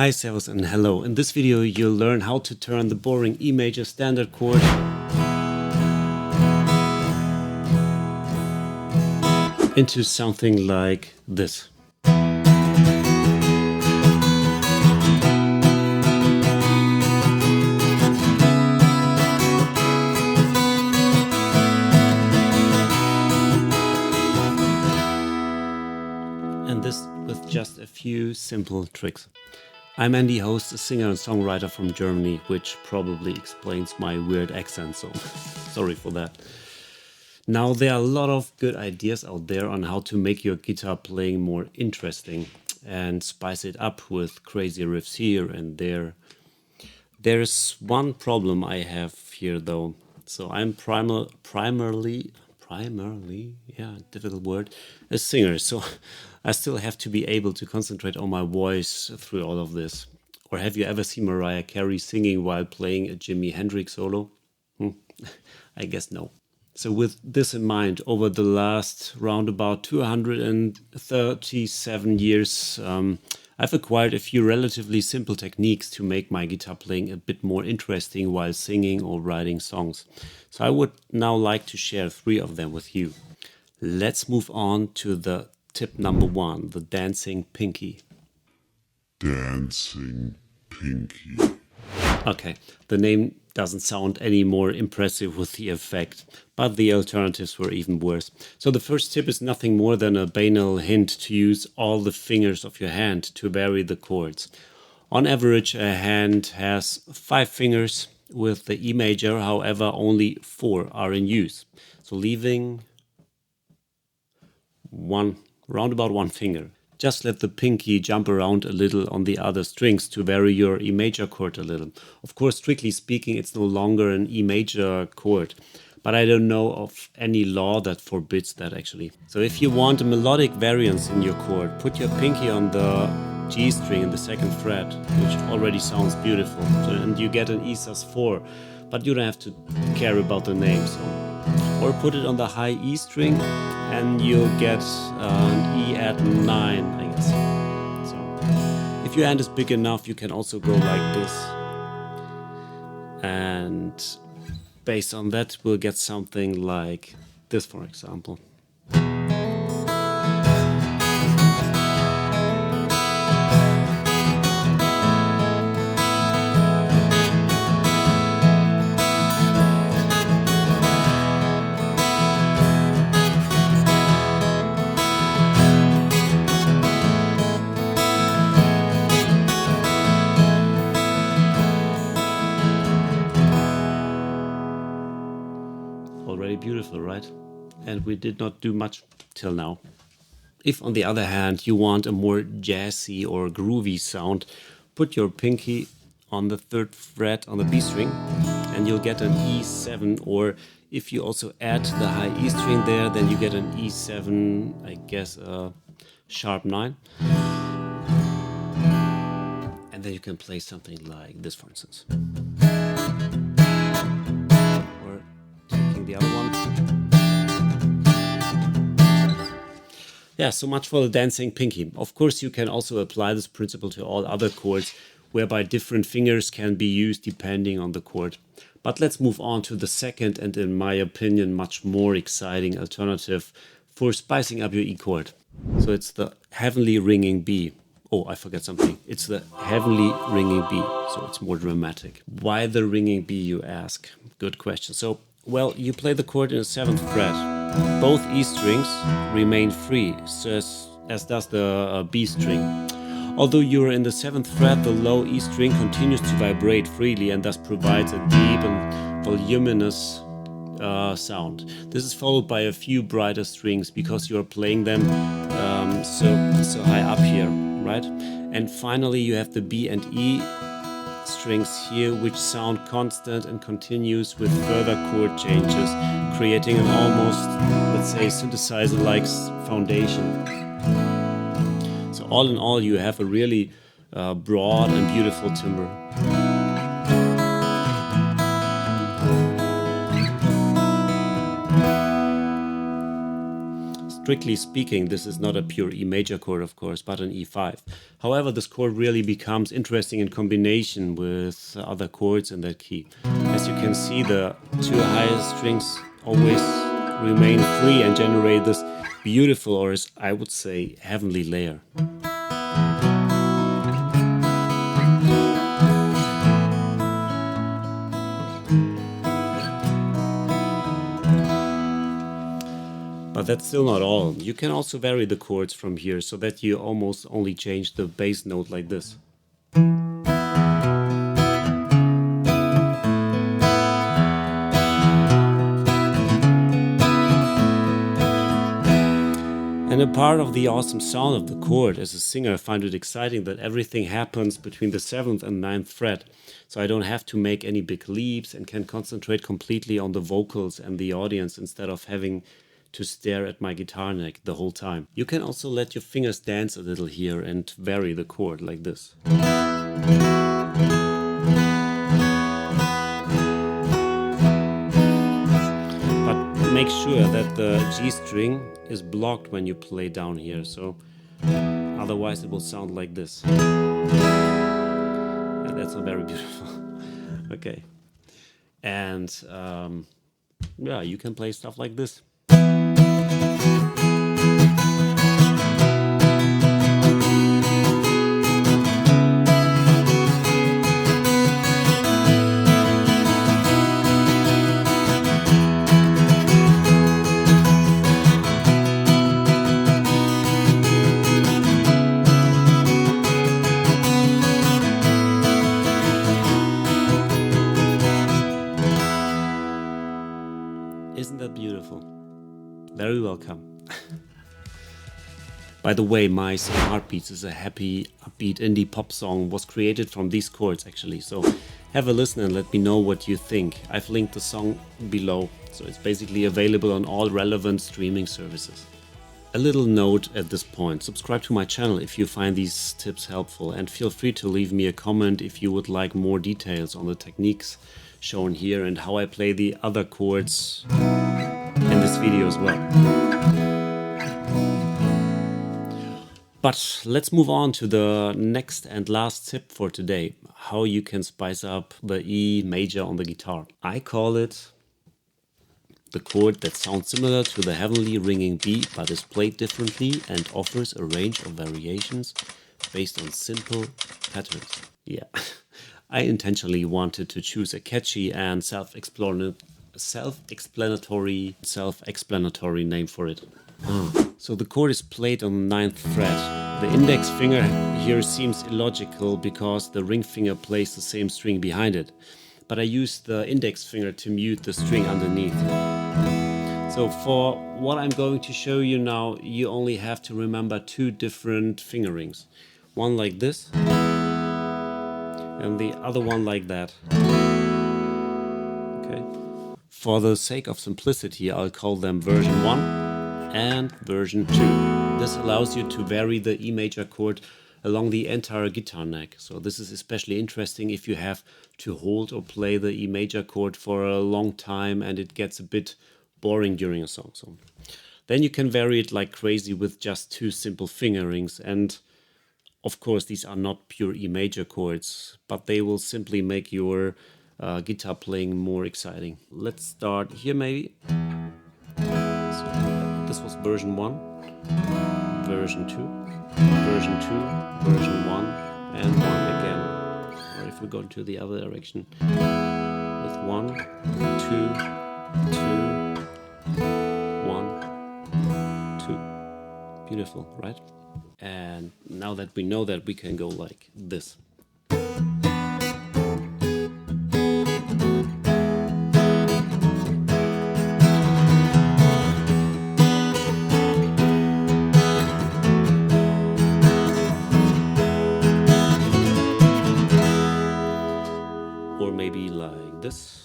Hi, servus and hello. In this video you'll learn how to turn the boring E major standard chord into something like this. And this with just a few simple tricks. I'm Andy, host, a singer and songwriter from Germany, which probably explains my weird accent, so sorry for that. Now, there are a lot of good ideas out there on how to make your guitar playing more interesting and spice it up with crazy riffs here and there. There's one problem I have here though. So I'm primarily, yeah, difficult word, a singer. So I still have to be able to concentrate on my voice through all of this. Or have you ever seen Mariah Carey singing while playing a Jimmy Hendriks Solo? I guess no. So with this in mind, over the last roundabout 237 years, I've acquired a few relatively simple techniques to make my guitar playing a bit more interesting while singing or writing songs. So I would now like to share 3 of them with you. Let's move on to the tip number 1, the dancing pinky. Dancing pinky. Okay, the name doesn't sound any more impressive with the effect, but the alternatives were even worse. So the first tip is nothing more than a banal hint to use all the fingers of your hand to vary the chords. On average, a hand has 5 fingers. With the E major, however, only 4 are in use. So leaving roundabout 1 finger. Just let the pinky jump around a little on the other strings to vary your E major chord a little. Of course, strictly speaking, it's no longer an E major chord, but I don't know of any law that forbids that actually. So if you want a melodic variance in your chord, put your pinky on the G string in the 2nd fret, which already sounds beautiful. So, and you get an E sus4, but you don't have to care about the name. So. Or put it on the high E string and you'll get an E at 9, I guess. So if your hand is big enough, you can also go like this. And based on that, we'll get something like this, for example. Already beautiful, right? And we did not do much till now. If, on the other hand, you want a more jazzy or groovy sound, put your pinky on the 3rd fret on the B string and you'll get an E7, or if you also add the high E string there, then you get an E7, I guess sharp 9. And then you can play something like this, for instance. The other one. Yeah, so much for the dancing pinky. Of course, you can also apply this principle to all other chords, whereby different fingers can be used depending on the chord. But let's move on to the second and, in my opinion, much more exciting alternative for spicing up your E chord. So it's the heavenly ringing B. Oh, I forgot something. It's the heavenly ringing B, so it's more dramatic. Why the ringing B, you ask? Good question. So, well, you play the chord in the 7th fret. Both E strings remain free, so as does the B string. Although you're in the 7th fret, the low E string continues to vibrate freely and thus provides a deep and voluminous sound. This is followed by a few brighter strings because you're playing them so high up here, right? And finally, you have the B and E strings here, which sound constant and continuous with further chord changes, creating an almost, let's say, synthesizer-like foundation. So all in all, you have a really broad and beautiful timbre. Strictly speaking, this is not a pure E major chord, of course, but an E5. However, this chord really becomes interesting in combination with other chords in that key. As you can see, the two highest strings always remain free and generate this beautiful, or as I would say, heavenly layer. But that's still not all. You can also vary the chords from here so that you almost only change the bass note like this. And a part of the awesome sound of the chord, as a singer, I find it exciting that everything happens between the 7th and 9th fret. So I don't have to make any big leaps and can concentrate completely on the vocals and the audience instead of having to stare at my guitar neck the whole time. You can also let your fingers dance a little here and vary the chord like this. But make sure that the G string is blocked when you play down here, so otherwise it will sound like this. And that's not very beautiful. Okay. And yeah, you can play stuff like this. Isn't that beautiful? Very welcome. By the way, Mice and Heartbeats is a happy, upbeat indie pop song, was created from these chords actually, so have a listen and let me know what you think. I've linked the song below, so it's basically available on all relevant streaming services. A little note at this point, subscribe to my channel if you find these tips helpful, and feel free to leave me a comment if you would like more details on the techniques shown here and how I play the other chords in this video as well. But let's move on to the next and last tip for today, how you can spice up the E major on the guitar. I call it the chord that sounds similar to the heavenly ringing B but is played differently and offers a range of variations based on simple patterns. Yeah, I intentionally wanted to choose a catchy and self-explanatory name for it. So the chord is played on the 9th fret. The index finger here seems illogical because the ring finger plays the same string behind it. But I used the index finger to mute the string underneath. So for what I'm going to show you now, you only have to remember two different fingerings. One like this, and the other one like that. Okay. For the sake of simplicity, I'll call them version 1 and version 2. This allows you to vary the E major chord along the entire guitar neck. So this is especially interesting if you have to hold or play the E major chord for a long time and it gets a bit boring during a song. So then you can vary it like crazy with just two simple fingerings. And of course, these are not pure E major chords, but they will simply make your guitar playing more exciting. Let's start here maybe. So this was version 1, version 2, version 2, version 1, and 1 again. Or if we go to the other direction, with 1, 2, 2, 1, 2. Beautiful, right? And now that we know that, we can go like this. Or maybe like this.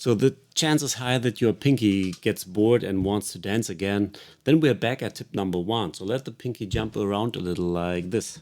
So the chance is high that your pinky gets bored and wants to dance again. Then we're back at tip number 1. So let the pinky jump around a little like this.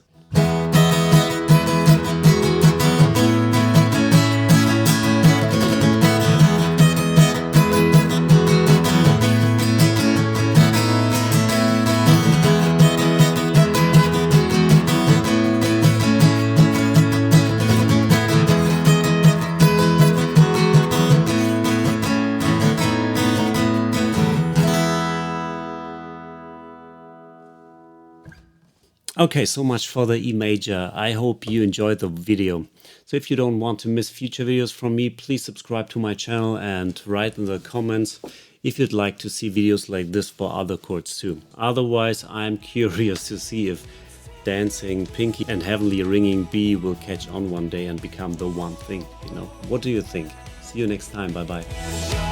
Okay, so much for the E major. I hope you enjoyed the video. So if you don't want to miss future videos from me, please subscribe to my channel and write in the comments if you'd like to see videos like this for other chords too. Otherwise, I'm curious to see if dancing pinky and heavenly ringing B will catch on one day and become the one thing, you know. What do you think? See you next time. Bye bye.